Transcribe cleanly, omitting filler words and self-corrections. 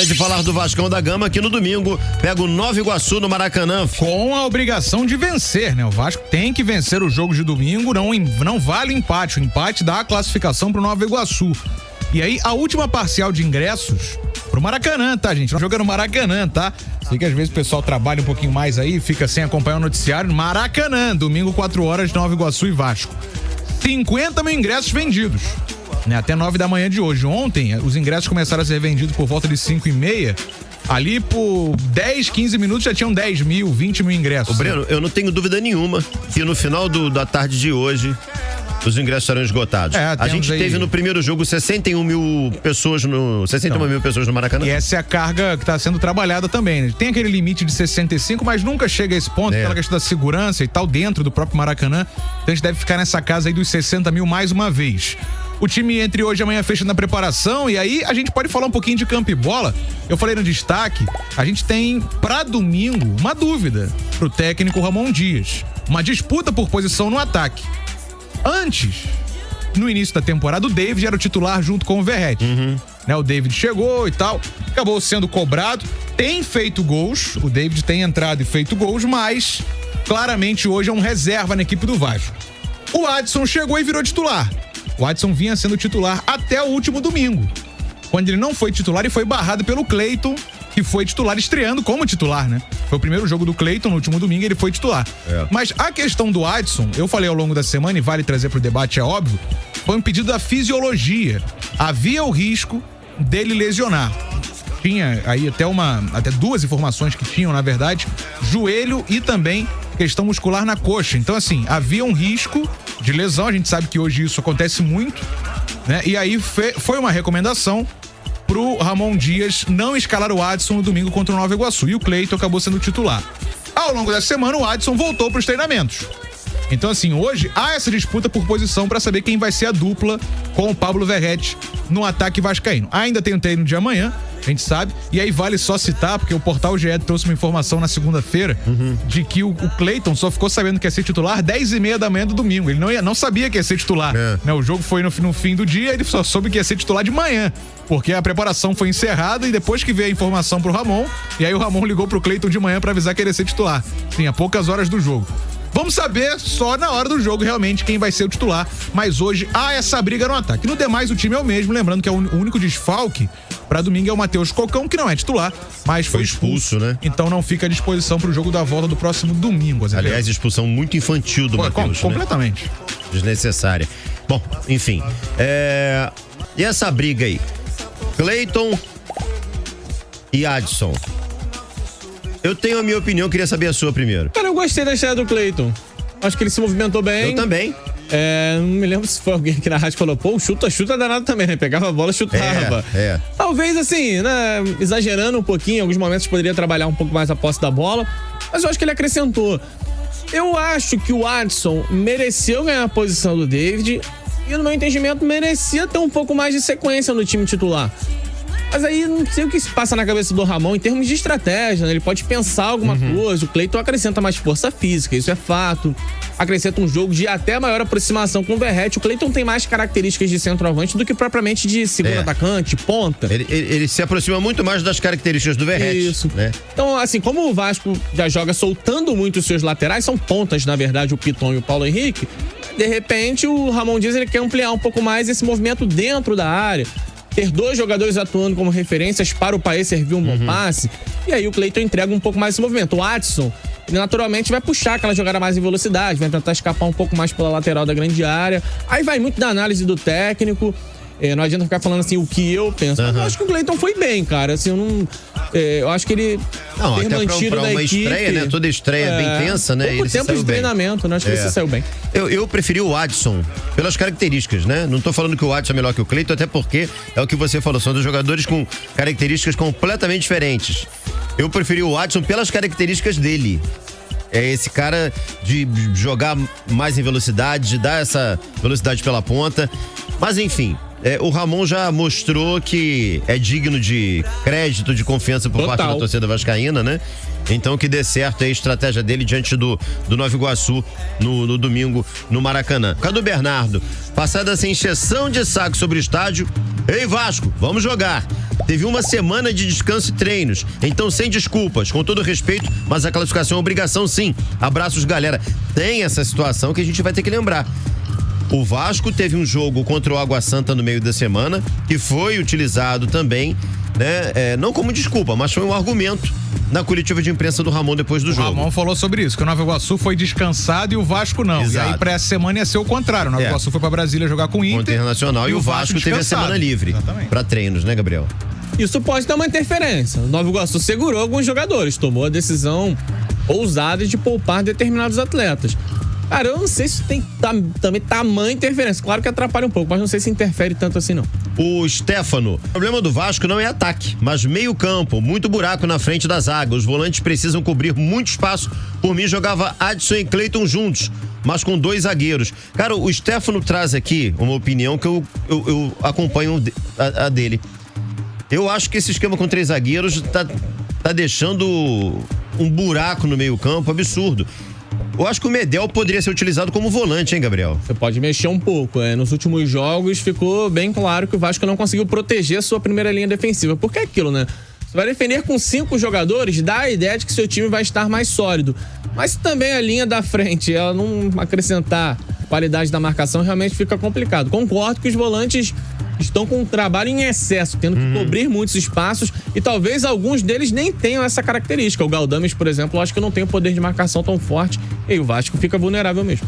Hora de falar do Vascão da Gama, que no domingo pega o Nova Iguaçu no Maracanã. Com a obrigação de vencer, né? O Vasco tem que vencer o jogo de domingo, não vale o empate. O empate dá a classificação pro Nova Iguaçu. E aí, a última parcial de ingressos pro Maracanã, tá, gente? Nós jogamos no Maracanã, tá? Sei que às vezes o pessoal trabalha um pouquinho mais aí, fica sem acompanhar o noticiário. Maracanã, domingo, 4 horas, Nova Iguaçu e Vasco. 50 mil ingressos vendidos, né? Até 9 da manhã de hoje. Ontem, os ingressos começaram a ser vendidos por volta de 5h30. Ali por 10, 15 minutos já tinham 10 mil, 20 mil ingressos. Ô, Breno, eu não tenho dúvida nenhuma que no final da tarde de hoje os ingressos serão esgotados. A gente teve no primeiro jogo 61 mil pessoas mil pessoas no Maracanã. E essa é a carga que está sendo trabalhada também, né? Tem aquele limite de 65, mas nunca chega a esse ponto, pela questão da segurança e tal, dentro do próprio Maracanã. Então a gente deve ficar nessa casa aí dos 60 mil mais uma vez. O time entre hoje e amanhã fecha na preparação, e aí a gente pode falar um pouquinho de campo e bola. Eu falei no destaque, a gente tem pra domingo uma dúvida pro técnico Ramon Dias. Uma disputa por posição no ataque. Antes, no início da temporada, o David era o titular junto com o Verratti. Né, o David chegou e tal, acabou sendo cobrado, tem feito gols, o David tem entrado e feito gols, mas claramente hoje é um reserva na equipe do Vasco. O Adson chegou e virou titular. O Adson vinha sendo titular até o último domingo, quando ele não foi titular e foi barrado pelo Cleiton, que foi titular, estreando como titular, né? Foi o primeiro jogo do Cleiton no último domingo e ele foi titular. Mas a questão do Adson, eu falei ao longo da semana e vale trazer pro debate, é óbvio, foi um pedido da fisiologia. Havia o risco dele lesionar. Tinha aí até duas informações que tinham, na verdade, joelho e também questão muscular na coxa. Então, assim, havia um risco de lesão, a gente sabe que hoje isso acontece muito, né? E aí foi uma recomendação pro Ramon Dias não escalar o Adson no domingo contra o Nova Iguaçu. E o Cleiton acabou sendo titular. Ao longo da semana, o Adson voltou pros treinamentos. Então, assim, hoje há essa disputa por posição para saber quem vai ser a dupla com o Pablo Verratti no ataque vascaíno. Ainda tem o treino de amanhã, a gente sabe, e aí vale só citar, porque o Portal GE trouxe uma informação na segunda-feira de que o Cleiton só ficou sabendo que ia ser titular 10h30 da manhã do domingo. Ele não sabia que ia ser titular. Né? O jogo foi no fim do dia, ele só soube que ia ser titular de manhã, porque a preparação foi encerrada e depois que veio a informação pro Ramon, e aí o Ramon ligou pro Cleiton de manhã para avisar que ele ia ser titular. Sim, a poucas horas do jogo. Vamos saber só na hora do jogo realmente quem vai ser o titular, mas hoje há essa briga no ataque. No demais, o time é o mesmo, lembrando que o único desfalque para domingo é o Matheus Cocão, que não é titular, mas foi expulso, né? Então não fica à disposição para o jogo da volta do próximo domingo. Aliás, expulsão muito infantil do Matheus. Completamente. Né? Desnecessária. Bom, enfim. E essa briga aí? Cleiton e Adson. Eu tenho a minha opinião, queria saber a sua primeiro. Cara, eu gostei da estreia do Cleiton. Acho que ele se movimentou bem. Eu também. Não me lembro se foi alguém aqui na rádio que falou, pô, chuta danado também, né? Pegava a bola, chutava. Talvez, assim, né? Exagerando um pouquinho, em alguns momentos poderia trabalhar um pouco mais a posse da bola, mas eu acho que ele acrescentou. Eu acho que o Adson mereceu ganhar a posição do David e, no meu entendimento, merecia ter um pouco mais de sequência no time titular. Mas aí não sei o que se passa na cabeça do Ramon em termos de estratégia, né? Ele pode pensar alguma coisa. O Cleiton acrescenta mais força física, isso é fato. Acrescenta um jogo de até maior aproximação com o Verratti. O Cleiton tem mais características de centroavante do que propriamente de segundo atacante, ponta. Ele se aproxima muito mais das características do Verratti. Isso. Né? Então, assim, como o Vasco já joga soltando muito os seus laterais, são pontas, na verdade, o Piton e o Paulo Henrique, de repente o Ramon Dias ele quer ampliar um pouco mais esse movimento dentro da área. Ter dois jogadores atuando como referências para o país servir um bom passe. E aí o Cleiton entrega um pouco mais esse movimento. O Adson, ele naturalmente vai puxar aquela jogada mais em velocidade, vai tentar escapar um pouco mais pela lateral da grande área. Aí vai muito da análise do técnico. Não adianta ficar falando assim o que eu penso. Mas eu acho que o Cleiton foi bem, cara. Assim, eu acho que ele ter mantido da equipe. Estreia, né? Toda estreia é bem tensa, né? Pouco tempo de treinamento, né? Acho que ele se saiu bem. Eu preferi o Adson pelas características, né? Não tô falando que o Adson é melhor que o Cleiton, até porque é o que você falou, são dos jogadores com características completamente diferentes. Eu preferi o Adson pelas características dele. É esse cara de jogar mais em velocidade, de dar essa velocidade pela ponta. Mas enfim, o Ramon já mostrou que é digno de crédito, de confiança por parte da torcida vascaína, né? Então que dê certo a estratégia dele diante do Nova Iguaçu no domingo no Maracanã. Cadu Bernardo, passada essa encheção de saco sobre o estádio, Ei, Vasco, vamos jogar. Teve uma semana de descanso e treinos, então sem desculpas, com todo respeito, mas a classificação é obrigação sim. Abraços, galera. Tem essa situação que a gente vai ter que lembrar. O Vasco teve um jogo contra o Água Santa no meio da semana, que foi utilizado também, né? Não como desculpa, mas foi um argumento na coletiva de imprensa do Ramon depois do jogo. O Ramon falou sobre isso, que o Nova Iguaçu foi descansado e o Vasco não. Exato. E aí pra essa semana ia ser o contrário. O Nova Iguaçu foi pra Brasília jogar com o Internacional e o Vasco teve a semana livre pra treinos, né, Gabriel? Isso pode ter uma interferência. O Nova Iguaçu segurou alguns jogadores, tomou a decisão ousada de poupar determinados atletas. Cara, eu não sei se tem também tamanha interferência. Claro que atrapalha um pouco, mas não sei se interfere tanto assim, não. O Stefano, o problema do Vasco não é ataque, mas meio campo, muito buraco na frente da zaga. Os volantes precisam cobrir muito espaço. Por mim, jogava Adson e Cleiton juntos, mas com 2 zagueiros. Cara, o Stefano traz aqui uma opinião que eu acompanho a dele. Eu acho que esse esquema com 3 zagueiros tá deixando um buraco no meio campo absurdo. Eu acho que o Medel poderia ser utilizado como volante, hein, Gabriel? Você pode mexer um pouco. Nos últimos jogos ficou bem claro que o Vasco não conseguiu proteger a sua primeira linha defensiva. Porque é aquilo, né? Você vai defender com 5 jogadores, dá a ideia de que seu time vai estar mais sólido. Mas se também a linha da frente ela não acrescentar qualidade da marcação, realmente fica complicado. Concordo que os volantes estão com um trabalho em excesso, tendo que cobrir muitos espaços e talvez alguns deles nem tenham essa característica. O Galdames, por exemplo, eu acho que não tem o poder de marcação tão forte e o Vasco fica vulnerável mesmo.